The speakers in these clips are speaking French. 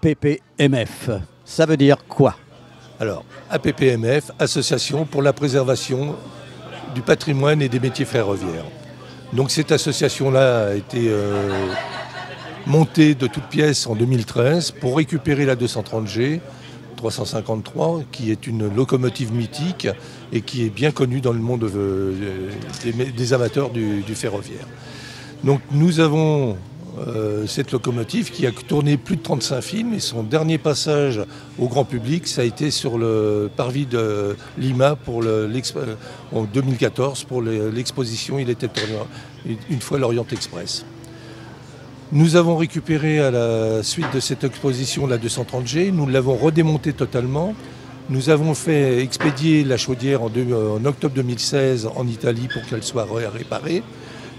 APPMF, ça veut dire quoi? Alors, APPMF, Association pour la préservation du patrimoine et des métiers ferroviaires. Donc cette association-là a été montée de toutes pièces en 2013 pour récupérer la 230G 353, qui est une locomotive mythique et qui est bien connue dans le monde des amateurs du ferroviaire. Donc nous avons cette locomotive qui a tourné plus de 35 films et son dernier passage au grand public, ça a été sur le parvis de Lima en 2014 pour l'exposition Il était une fois l'Orient Express. Nous avons récupéré à la suite de cette exposition la 230G, nous l'avons redémontée totalement. Nous avons fait expédier la chaudière en octobre 2016 en Italie pour qu'elle soit réparée.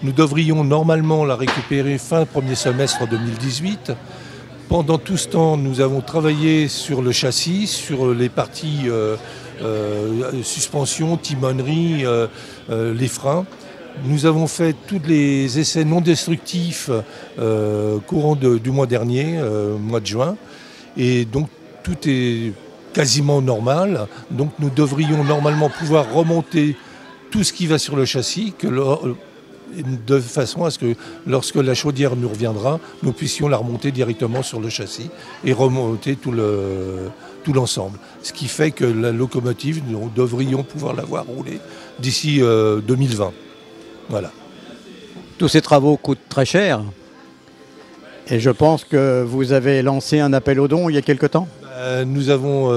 Nous devrions normalement la récupérer fin premier semestre 2018. Pendant tout ce temps, nous avons travaillé sur le châssis, sur les parties suspension, timonerie, les freins. Nous avons fait tous les essais non destructifs courant du mois dernier, mois de juin. Et donc tout est quasiment normal. Donc nous devrions normalement pouvoir remonter tout ce qui va sur le châssis, de façon à ce que lorsque la chaudière nous reviendra, nous puissions la remonter directement sur le châssis et remonter tout l'ensemble. Ce qui fait que la locomotive, nous devrions pouvoir la voir rouler d'ici 2020. Voilà. Tous ces travaux coûtent très cher et je pense que vous avez lancé un appel aux dons il y a quelque temps. Nous avons,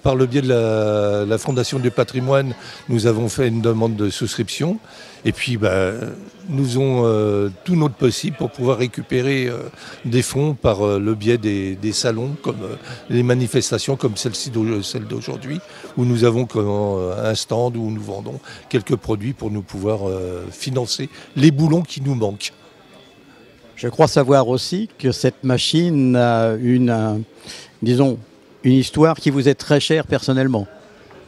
par le biais de la Fondation du patrimoine, nous avons fait une demande de souscription. Et puis, nous faisons tout notre possible pour pouvoir récupérer des fonds par le biais des salons, comme les manifestations comme celle d'aujourd'hui, où nous avons un stand où nous vendons quelques produits pour nous pouvoir financer les boulons qui nous manquent. Je crois savoir aussi que cette machine a une histoire qui vous est très chère personnellement.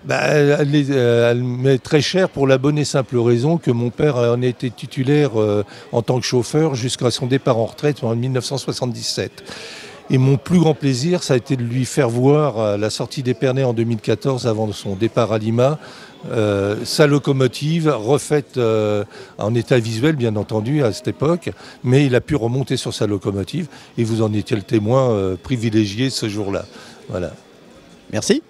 Elle m'est très chère pour la bonne et simple raison que mon père en a été titulaire en tant que chauffeur jusqu'à son départ en retraite en 1977. Et mon plus grand plaisir, ça a été de lui faire voir à la sortie d'Épernay en 2014, avant son départ à Lima, sa locomotive refaite en état visuel, bien entendu, à cette époque, mais il a pu remonter sur sa locomotive et vous en étiez le témoin privilégié ce jour-là. Voilà. Merci.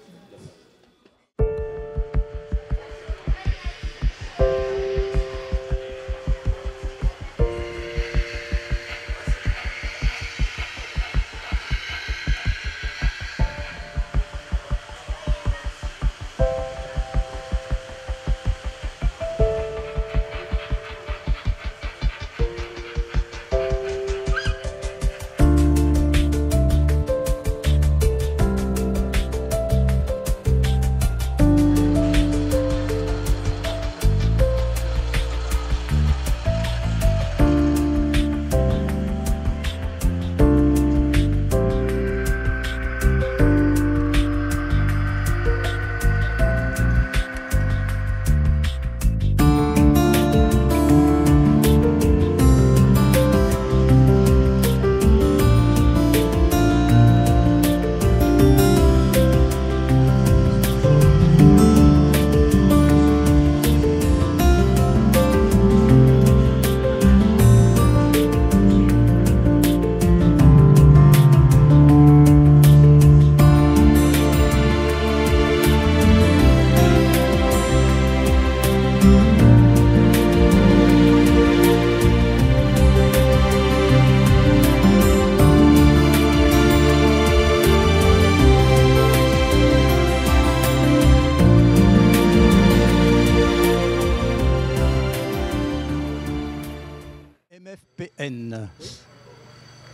MFPN,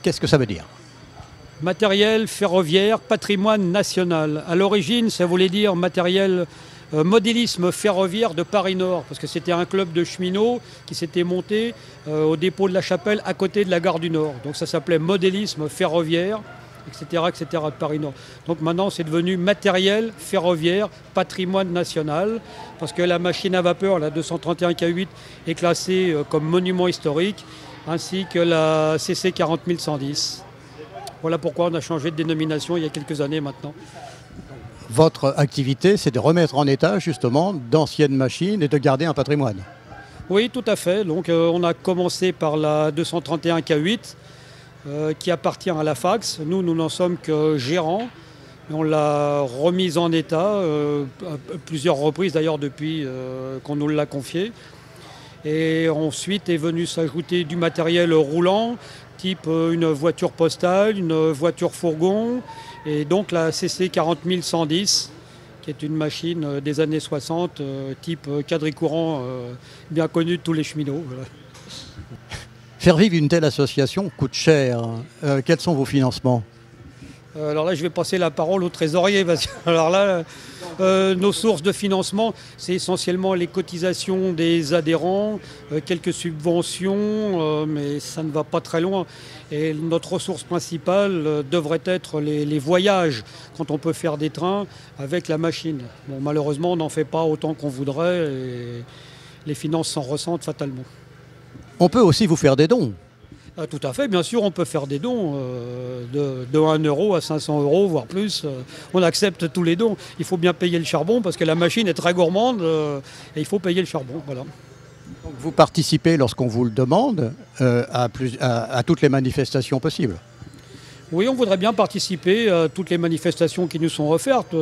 qu'est-ce que ça veut dire? Matériel ferroviaire, patrimoine national. À l'origine, ça voulait dire matériel modélisme ferroviaire de Paris-Nord, parce que c'était un club de cheminots qui s'était monté au dépôt de la Chapelle à côté de la gare du Nord. Donc ça s'appelait modélisme ferroviaire, etc., de Paris-Nord. Donc maintenant, c'est devenu matériel ferroviaire, patrimoine national, parce que la machine à vapeur, la 231 K8, est classée comme monument historique, ainsi que la CC 40110. Voilà pourquoi on a changé de dénomination il y a quelques années maintenant. Votre activité, c'est de remettre en état justement d'anciennes machines et de garder un patrimoine. Oui, tout à fait. Donc on a commencé par la 231 K8 qui appartient à la Fax. Nous n'en sommes que gérants. On l'a remise en état à plusieurs reprises d'ailleurs depuis qu'on nous l'a confié. Et ensuite est venu s'ajouter du matériel roulant, type une voiture postale, une voiture fourgon, et donc la CC 40110, qui est une machine des années 60, type quadricourant, bien connue de tous les cheminots. Voilà. Faire vivre une telle association coûte cher. Quels sont vos financements ? Alors là, je vais passer la parole au trésorier. Parce que, alors là, nos sources de financement, c'est essentiellement les cotisations des adhérents, quelques subventions, mais ça ne va pas très loin. Et notre ressource principale devrait être les voyages, quand on peut faire des trains avec la machine. Bon, malheureusement, on n'en fait pas autant qu'on voudrait et les finances s'en ressentent fatalement. On peut aussi vous faire des dons. Tout à fait, bien sûr, on peut faire des dons de 1 euro à 500 euros, voire plus. On accepte tous les dons. Il faut bien payer le charbon parce que la machine est très gourmande et il faut payer le charbon. Voilà. Donc vous participez, lorsqu'on vous le demande, à toutes les manifestations possibles. Oui, on voudrait bien participer à toutes les manifestations qui nous sont offertes.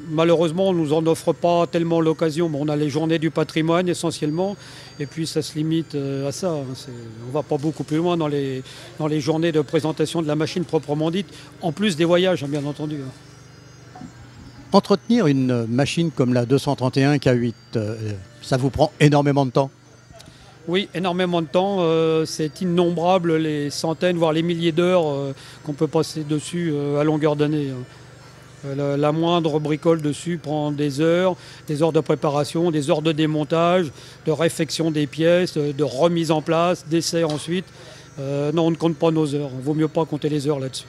Malheureusement, on ne nous en offre pas tellement l'occasion. Bon, on a les journées du patrimoine essentiellement, et puis ça se limite à ça. On ne va pas beaucoup plus loin dans les journées de présentation de la machine proprement dite, en plus des voyages, bien entendu. Entretenir une machine comme la 231 K8, ça vous prend énormément de temps ? Oui, énormément de temps. C'est innombrable les centaines, voire les milliers d'heures qu'on peut passer dessus à longueur d'année. La moindre bricole dessus prend des heures de préparation, des heures de démontage, de réfection des pièces, de remise en place, d'essai ensuite. Non, on ne compte pas nos heures. Il vaut mieux pas compter les heures là-dessus.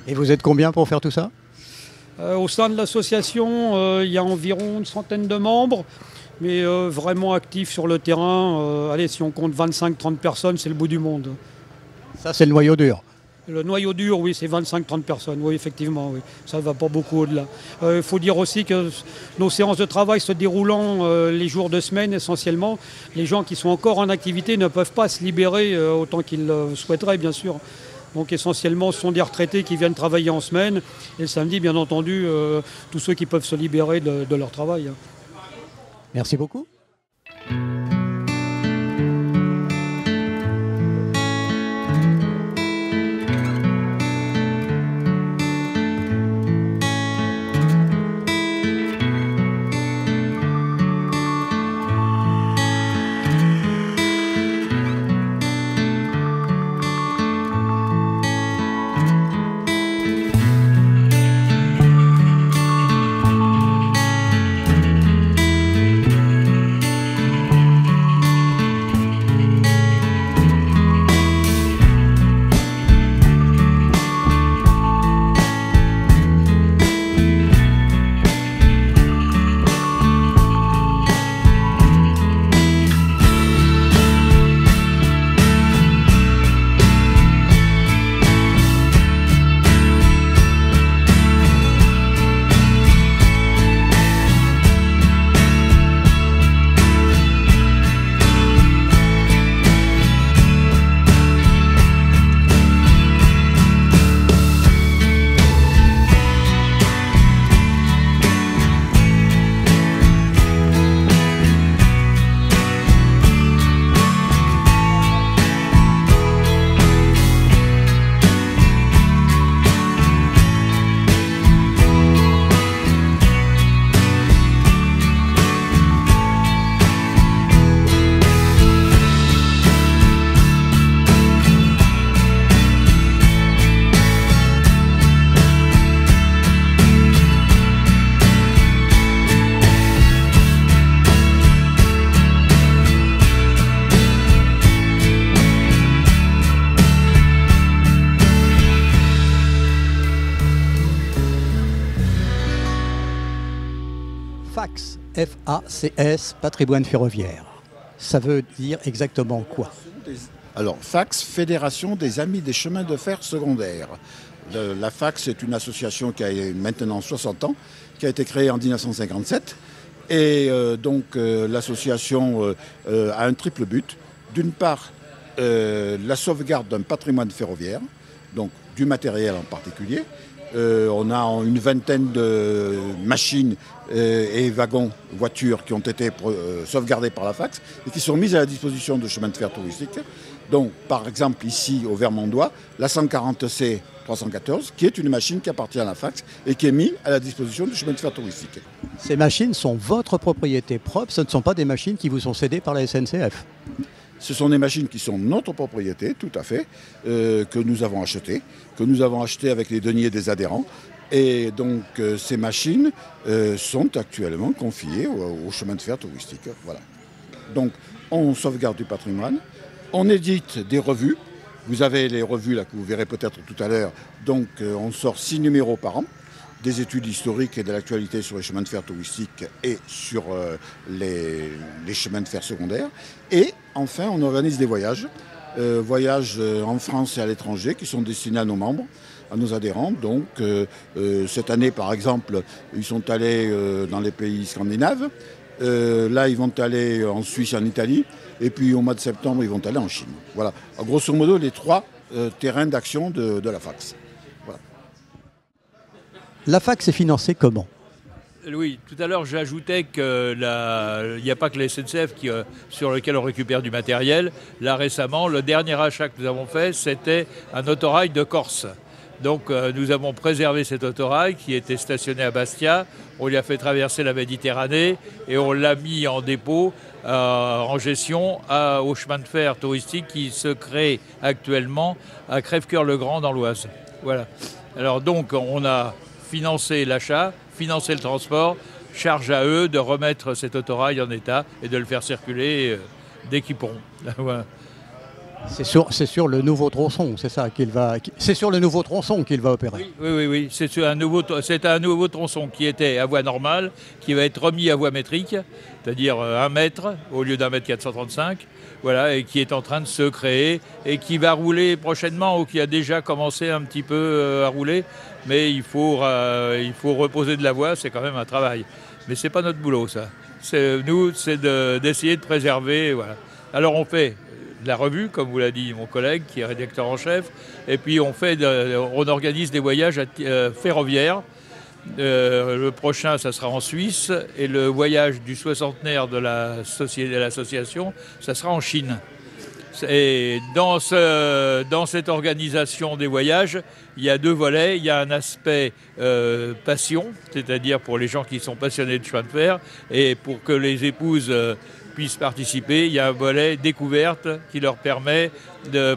Et vous êtes combien pour faire tout ça ? Au sein de l'association, il y a environ une centaine de membres, mais vraiment actifs sur le terrain. Allez, si on compte 25-30 personnes, c'est le bout du monde. Ça, c'est le noyau dur. Le noyau dur, oui, c'est 25-30 personnes, oui, effectivement, oui. Ça ne va pas beaucoup au-delà. Il faut dire aussi que nos séances de travail se déroulant les jours de semaine essentiellement, les gens qui sont encore en activité ne peuvent pas se libérer autant qu'ils le souhaiteraient, bien sûr. Donc essentiellement, ce sont des retraités qui viennent travailler en semaine, et le samedi, bien entendu, tous ceux qui peuvent se libérer de leur travail. Merci beaucoup. FACS, F-A-C-S, patrimoine ferroviaire. Ça veut dire exactement quoi ? Alors, FAX, Fédération des Amis des Chemins de Fer Secondaires. La FAX est une association qui a maintenant 60 ans, qui a été créée en 1957. Et l'association a un triple but. D'une part, la sauvegarde d'un patrimoine ferroviaire, donc du matériel en particulier. On a une vingtaine de machines et wagons, voitures qui ont été sauvegardés par la FAX et qui sont mises à la disposition de chemins de fer touristiques. Donc, par exemple, ici, au Vermandois, la 140C 314, qui est une machine qui appartient à la FAX et qui est mise à la disposition du chemin de fer touristique. Ces machines sont votre propriété propre, ce ne sont pas des machines qui vous sont cédées par la SNCF. Ce sont des machines qui sont notre propriété, tout à fait, que nous avons achetées avec les deniers des adhérents. Et donc ces machines sont actuellement confiées au chemin de fer touristique. Voilà. Donc on sauvegarde du patrimoine, on édite des revues. Vous avez les revues là, que vous verrez peut-être tout à l'heure. Donc on sort 6 numéros par an, des études historiques et de l'actualité sur les chemins de fer touristiques et sur les chemins de fer secondaires. Et enfin, on organise des voyages en France et à l'étranger qui sont destinés à nos membres, à nos adhérents. Donc cette année, par exemple, ils sont allés dans les pays scandinaves. Là, ils vont aller en Suisse et en Italie. Et puis au mois de septembre, ils vont aller en Chine. Voilà, grosso modo, les 3 terrains d'action de la FAX. Voilà. La FAX est financée comment ? Oui, tout à l'heure j'ajoutais qu'il n'y a pas que la SNCF sur lequel on récupère du matériel. Là récemment, le dernier achat que nous avons fait, c'était un autorail de Corse. Donc nous avons préservé cet autorail qui était stationné à Bastia. On lui a fait traverser la Méditerranée et on l'a mis en dépôt, en gestion au chemin de fer touristique qui se crée actuellement à Crèvecoeur-le-Grand dans l'Oise. Voilà. Alors donc on a financé l'achat, financé le transport, charge à eux de remettre cet autorail en état et de le faire circuler dès qu'ils pourront. Voilà. C'est sur le nouveau tronçon, c'est ça c'est sur le nouveau tronçon qu'il va opérer. Oui. C'est un nouveau tronçon qui était à voie normale, qui va être remis à voie métrique, c'est-à-dire 1 mètre au lieu d'1 mètre 435, voilà, et qui est en train de se créer et qui va rouler prochainement ou qui a déjà commencé un petit peu à rouler, mais il faut reposer de la voie, c'est quand même un travail. Mais c'est pas notre boulot, ça. Nous, c'est d'essayer de préserver. Voilà. Alors on fait de la revue, comme vous l'a dit mon collègue, qui est rédacteur en chef, et puis on organise des voyages ferroviaires. Le prochain, ça sera en Suisse, et le voyage du 60aire de l'association, ça sera en Chine. Et dans cette organisation des voyages, il y a 2 volets. Il y a un aspect passion, c'est-à-dire pour les gens qui sont passionnés de chemin de fer, et pour que les épouses puissent participer, il y a un volet découverte qui leur permet,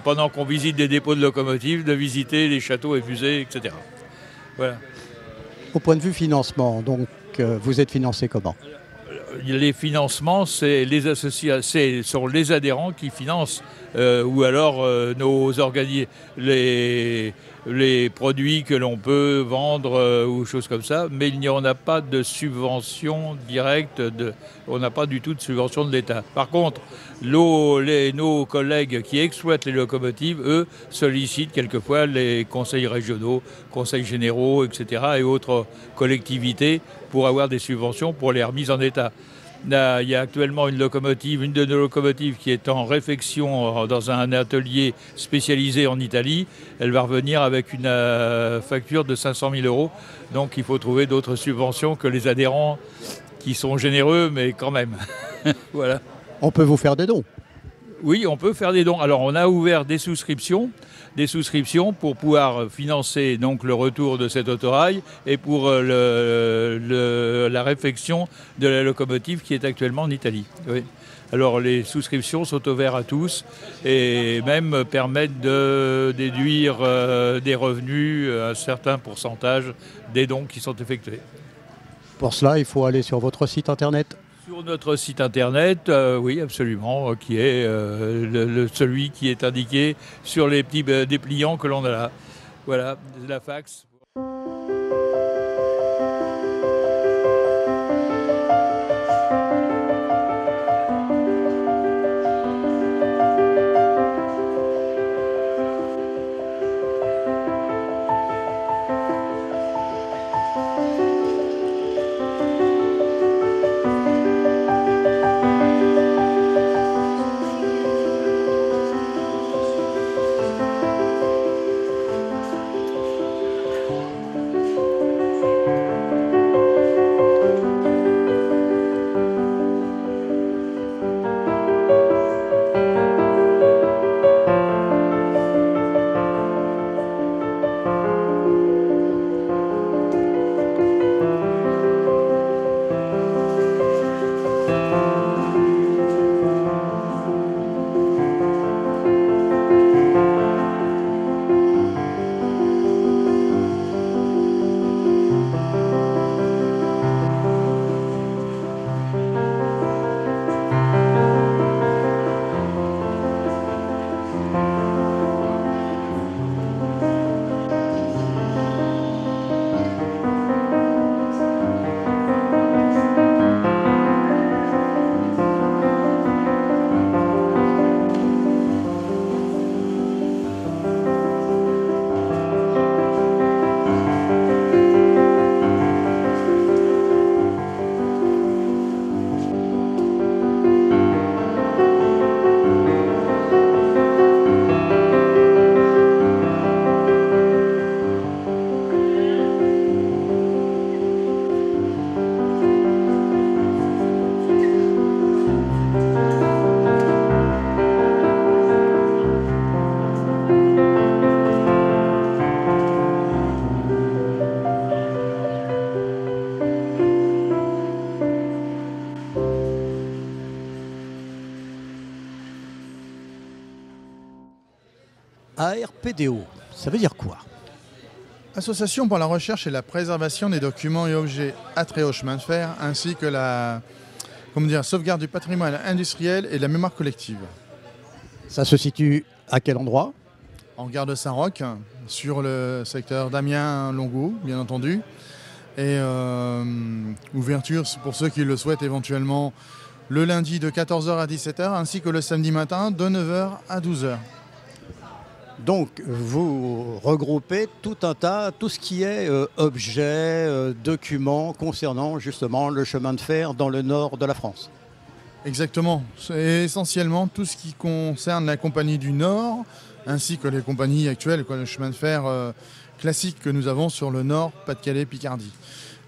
pendant qu'on visite des dépôts de locomotives, de visiter les châteaux et musées, etc. Voilà. Au point de vue financement, donc vous êtes financé comment ? Les financements, c'est sont les adhérents qui financent, ou alors les produits que l'on peut vendre ou choses comme ça, mais il n'y en a pas de subvention directe, on n'a pas du tout de subvention de l'État. Par contre, nos collègues qui exploitent les locomotives, eux, sollicitent quelquefois les conseils régionaux, conseils généraux, etc. et autres collectivités pour avoir des subventions pour les remises en état. Là, il y a actuellement une de nos locomotives qui est en réfection dans un atelier spécialisé en Italie. Elle va revenir avec une facture de 500 000 €. Donc il faut trouver d'autres subventions que les adhérents qui sont généreux, mais quand même. Voilà. On peut vous faire des dons ? Oui, on peut faire des dons. Alors on a ouvert des souscriptions pour pouvoir financer donc le retour de cet autorail et pour la réfection de la locomotive qui est actuellement en Italie. Oui. Alors les souscriptions sont ouvertes à tous et même permettent de déduire des revenus, un certain pourcentage des dons qui sont effectués. Pour cela, il faut aller sur votre site internet ? Sur notre site internet, oui, absolument, qui est celui qui est indiqué sur les petits dépliants que l'on a là. Voilà, la fax. ARPDO, ça veut dire quoi? Association pour la recherche et la préservation des documents et objets attraits au chemin de fer, ainsi que la sauvegarde du patrimoine industriel et de la mémoire collective. Ça se situe à quel endroit? En gare de Saint-Roch, sur le secteur d'Amiens-Longo, bien entendu. Et ouverture, pour ceux qui le souhaitent éventuellement, le lundi de 14h à 17h, ainsi que le samedi matin de 9h à 12h. Donc, vous regroupez tout ce qui est objets, documents concernant justement le chemin de fer dans le nord de la France. Exactement. C'est essentiellement tout ce qui concerne la Compagnie du Nord, ainsi que les compagnies actuelles, le chemin de fer classique que nous avons sur le Nord, Pas-de-Calais, Picardie.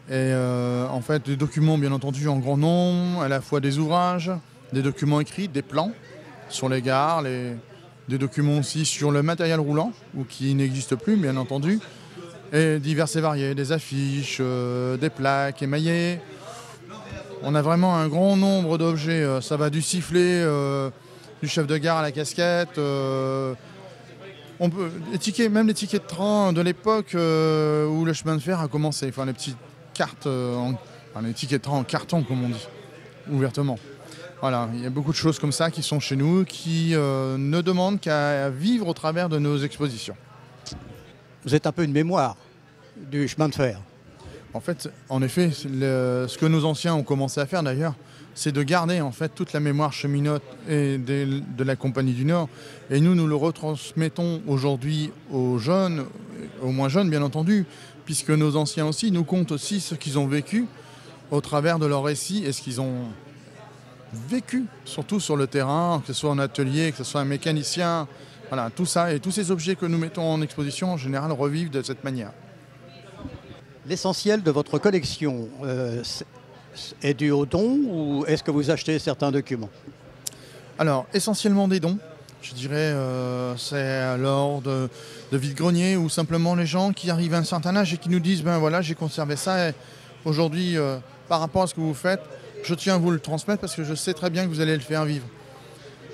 Et en fait, des documents bien entendu en grand nombre, à la fois des ouvrages, des documents écrits, des plans sur les gares, des documents aussi sur le matériel roulant, ou qui n'existe plus bien entendu, et divers et variés, des affiches, des plaques émaillées. On a vraiment un grand nombre d'objets, ça va du sifflet, du chef de gare à la casquette, on peut, même les tickets de train de l'époque où le chemin de fer a commencé, enfin les petites cartes, les tickets de train en carton comme on dit, ouvertement. Voilà, il y a beaucoup de choses comme ça qui sont chez nous, qui ne demandent qu'à vivre au travers de nos expositions. Vous êtes un peu une mémoire du chemin de fer. En fait, en effet, ce que nos anciens ont commencé à faire d'ailleurs, c'est de garder en fait toute la mémoire cheminote et de la Compagnie du Nord. Et nous le retransmettons aujourd'hui aux jeunes, aux moins jeunes bien entendu, puisque nos anciens aussi nous content aussi ce qu'ils ont vécu au travers de leurs récits et ce qu'ils ont vécu, surtout sur le terrain, que ce soit en atelier, que ce soit un mécanicien, voilà, tout ça. Et tous ces objets que nous mettons en exposition, en général, revivent de cette manière. L'essentiel de votre collection est dû aux dons ou est-ce que vous achetez certains documents? Alors, essentiellement des dons. Je dirais c'est lors de vide-grenier ou simplement les gens qui arrivent à un certain âge et qui nous disent « ben voilà, j'ai conservé ça et aujourd'hui, par rapport à ce que vous faites, je tiens à vous le transmettre parce que je sais très bien que vous allez le faire vivre. »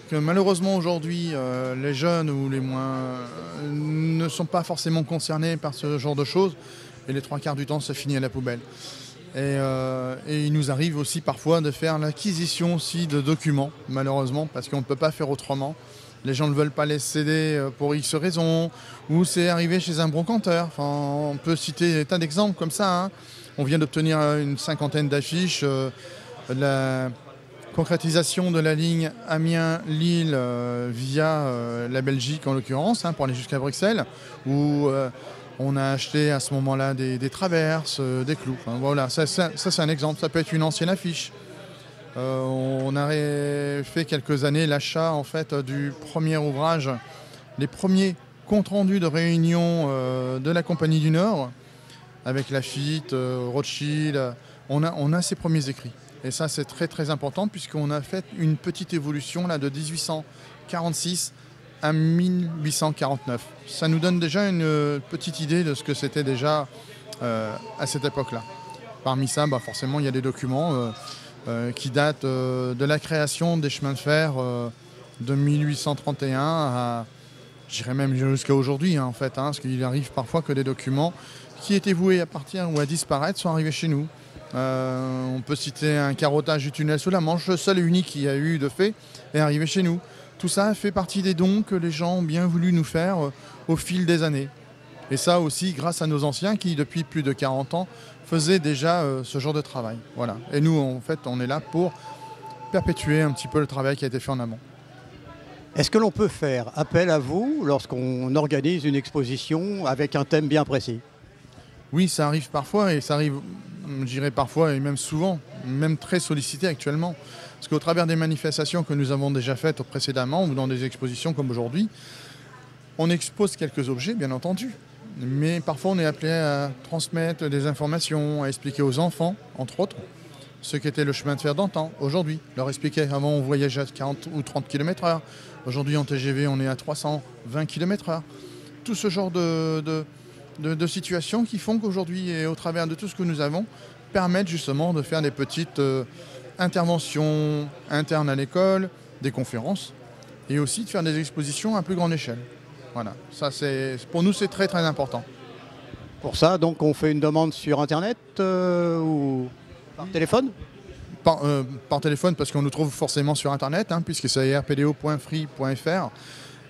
Que malheureusement aujourd'hui, les jeunes ou les moins ne sont pas forcément concernés par ce genre de choses et les 3/4 du temps, ça finit à la poubelle. Et il nous arrive aussi parfois de faire l'acquisition aussi de documents, malheureusement, parce qu'on ne peut pas faire autrement. Les gens ne veulent pas les céder pour X raisons, ou c'est arrivé chez un brocanteur. Enfin, on peut citer des tas d'exemples comme ça. Hein. On vient d'obtenir une 50aine d'affiches de la concrétisation de la ligne Amiens-Lille via la Belgique en l'occurrence, pour aller jusqu'à Bruxelles, où on a acheté à ce moment-là des traverses, des clous. Enfin, voilà, ça c'est un exemple, ça peut être une ancienne affiche. On a fait quelques années l'achat en fait du premier ouvrage, les premiers comptes rendus de réunion de la Compagnie du Nord, avec Lafitte, Rothschild. On a ces premiers écrits. Et ça c'est très très important puisqu'on a fait une petite évolution là, de 1846 à 1849. Ça nous donne déjà une petite idée de ce que c'était déjà à cette époque-là. Parmi ça, forcément, il y a des documents qui datent de la création des chemins de fer de 1831 à, je dirais même jusqu'à aujourd'hui, en fait, parce qu'il arrive parfois que des documents qui étaient voués à partir ou à disparaître sont arrivés chez nous. On peut citer un carottage du tunnel sous la Manche, le seul et unique qu'il y a eu de fait est arrivé chez nous. Tout ça fait partie des dons que les gens ont bien voulu nous faire au fil des années. Et ça aussi grâce à nos anciens qui, depuis plus de 40 ans, faisaient déjà ce genre de travail. Voilà. Et nous, en fait, on est là pour perpétuer un petit peu le travail qui a été fait en amont. Est-ce que l'on peut faire appel à vous lorsqu'on organise une exposition avec un thème bien précis? Oui, ça arrive parfois, et ça arrive, je dirais parfois, et même souvent, même très sollicité actuellement. Parce qu'au travers des manifestations que nous avons déjà faites précédemment, ou dans des expositions comme aujourd'hui, on expose quelques objets, bien entendu. Mais parfois, on est appelé à transmettre des informations, à expliquer aux enfants, entre autres, ce qu'était le chemin de fer d'antan, aujourd'hui. Leur expliquer, avant, on voyageait à 40 ou 30 km/h. Aujourd'hui, en TGV, on est à 320 km/h. Tout ce genre de situations qui font qu'aujourd'hui, et au travers de tout ce que nous avons, permettent justement de faire des petites interventions internes à l'école, des conférences, et aussi de faire des expositions à plus grande échelle. Voilà, ça pour nous c'est très très important. Pour ça, donc, on fait une demande sur Internet ou par téléphone? Par téléphone parce qu'on nous trouve forcément sur Internet, puisque c'est rpdo.free.fr.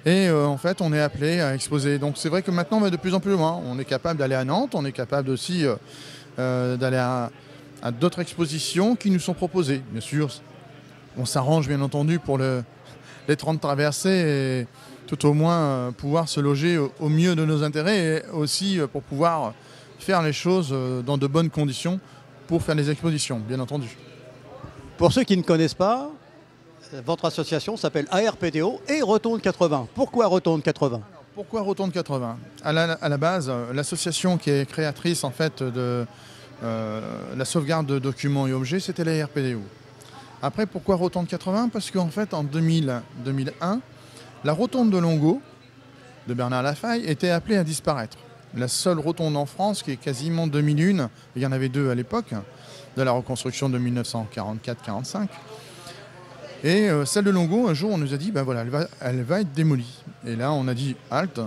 Et en fait, on est appelé à exposer. Donc c'est vrai que maintenant, on va de plus en plus loin. On est capable d'aller à Nantes, on est capable aussi d'aller à d'autres expositions qui nous sont proposées. Bien sûr, on s'arrange bien entendu pour les 30 traversées et tout au moins pouvoir se loger au mieux de nos intérêts et aussi pour pouvoir faire les choses dans de bonnes conditions pour faire des expositions, bien entendu. Pour ceux qui ne connaissent pas, votre association s'appelle ARPDO et Retourne 80. Pourquoi Retourne 80? Pourquoi Retourne 80? À la base, l'association qui est créatrice en fait de la sauvegarde de documents et objets, c'était la ARPDO. Après, pourquoi Retourne 80? Parce qu'en fait, en 2001, la rotonde de Longo, de Bernard Lafaille, était appelée à disparaître. La seule rotonde en France, qui est quasiment 2001, il y en avait deux à l'époque, de la reconstruction de 1944-45. Et celle de Longo, un jour, on nous a dit, ben voilà, elle va être démolie. Et là, on a dit, halte,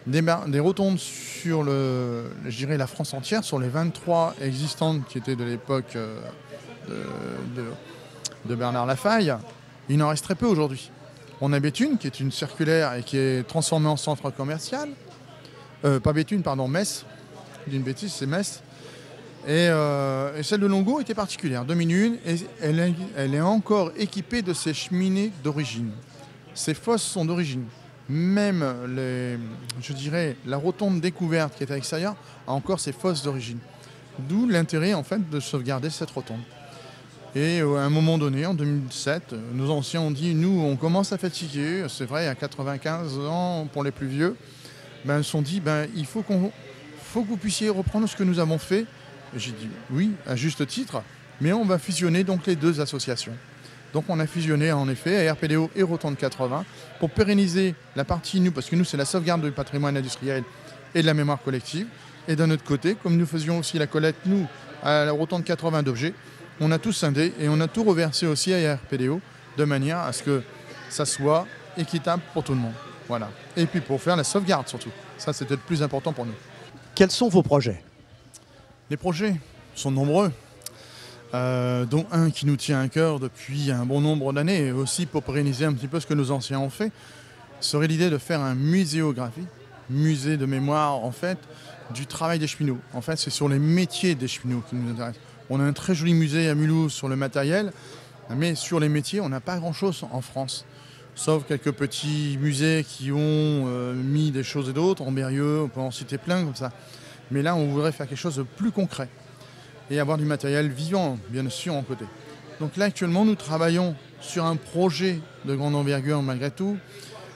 des rotondes sur la France entière, sur les 23 existantes qui étaient de l'époque de Bernard Lafaille, il en reste très peu aujourd'hui. On a Béthune, qui est une circulaire et qui est transformée en centre commercial. Pas Béthune, pardon, Metz. Je dis une bêtise, c'est Metz. Et celle de Longo était particulière, 2001, et elle est encore équipée de ses cheminées d'origine. Ces fosses sont d'origine. Même, la rotonde découverte qui est à l'extérieur a encore ses fosses d'origine. D'où l'intérêt, en fait, de sauvegarder cette rotonde. Et à un moment donné, en 2007, nos anciens ont dit, nous, on commence à fatiguer, c'est vrai, à 95 ans pour les plus vieux, ils se sont dit, il faut que vous puissiez reprendre ce que nous avons fait. J'ai dit oui, à juste titre, mais on va fusionner donc les deux associations. Donc on a fusionné en effet ARPDO et Retourne 80 pour pérenniser la partie nous, parce que nous c'est la sauvegarde du patrimoine industriel et de la mémoire collective. Et d'un autre côté, comme nous faisions aussi la collecte, nous, à la Retourne 80 d'objets, on a tout scindé et on a tout reversé aussi à ARPDO de manière à ce que ça soit équitable pour tout le monde. Voilà. Et puis pour faire la sauvegarde surtout. Ça c'était le plus important pour nous. Quels sont vos projets? Les projets sont nombreux, dont un qui nous tient à cœur depuis un bon nombre d'années, et aussi pour pérenniser un petit peu ce que nos anciens ont fait, serait l'idée de faire un muséographie, musée de mémoire en fait, du travail des cheminots. En fait, c'est sur les métiers des cheminots qui nous intéressent. On a un très joli musée à Mulhouse sur le matériel, mais sur les métiers, on n'a pas grand-chose en France. Sauf quelques petits musées qui ont mis des choses et d'autres, en Berrieux, on peut en citer plein comme ça. Mais là, on voudrait faire quelque chose de plus concret et avoir du matériel vivant, bien sûr, en côté. Donc là, actuellement, nous travaillons sur un projet de grande envergure, malgré tout,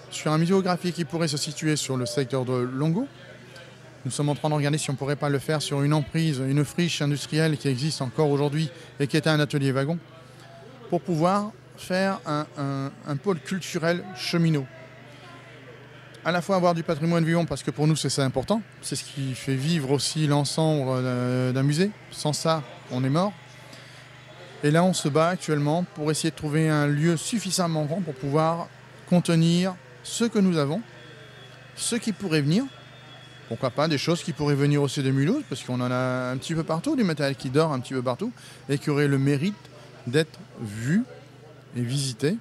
sur un muséographie qui pourrait se situer sur le secteur de Longo. Nous sommes en train de regarder si on ne pourrait pas le faire sur une emprise, une friche industrielle qui existe encore aujourd'hui et qui était un atelier wagon, pour pouvoir faire un pôle culturel cheminot. À la fois avoir du patrimoine vivant, parce que pour nous c'est ça important, c'est ce qui fait vivre aussi l'ensemble d'un musée. Sans ça, on est mort. Et là, on se bat actuellement pour essayer de trouver un lieu suffisamment grand pour pouvoir contenir ce que nous avons, ce qui pourrait venir. Pourquoi pas des choses qui pourraient venir aussi de Mulhouse, parce qu'on en a un petit peu partout, du matériel qui dort un petit peu partout, et qui aurait le mérite d'être vu et visité,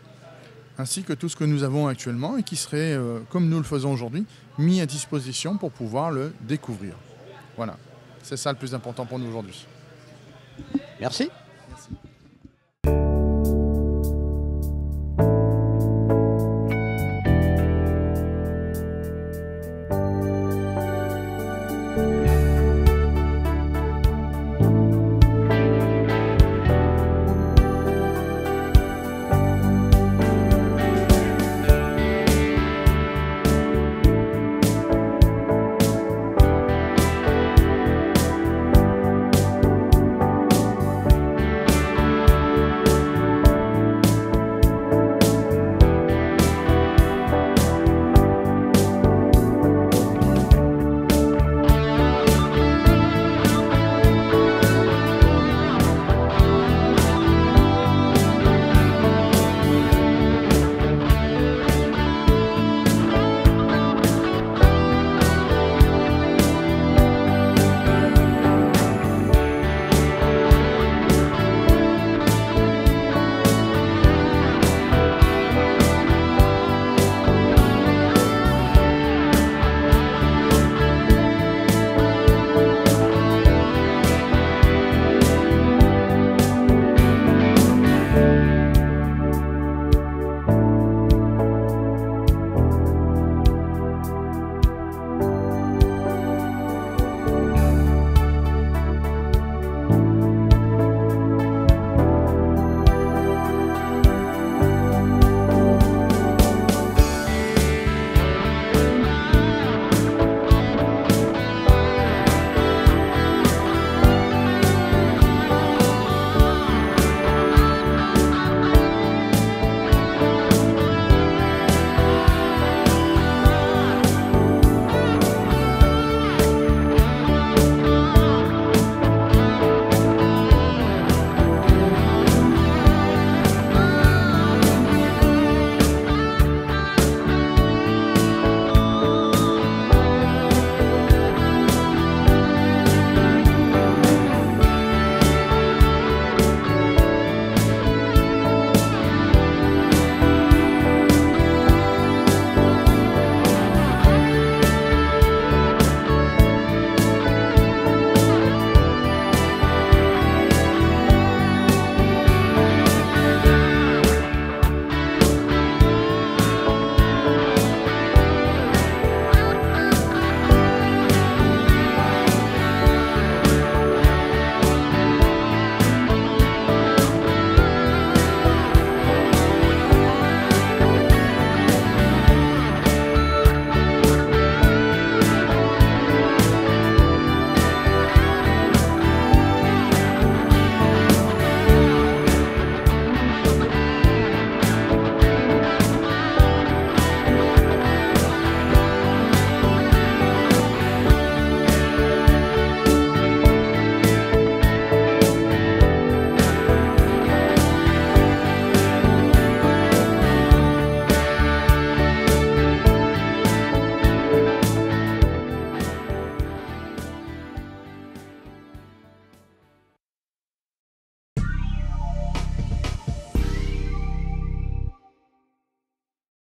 ainsi que tout ce que nous avons actuellement et qui serait, comme nous le faisons aujourd'hui, mis à disposition pour pouvoir le découvrir. Voilà, c'est ça le plus important pour nous aujourd'hui. Merci. Merci.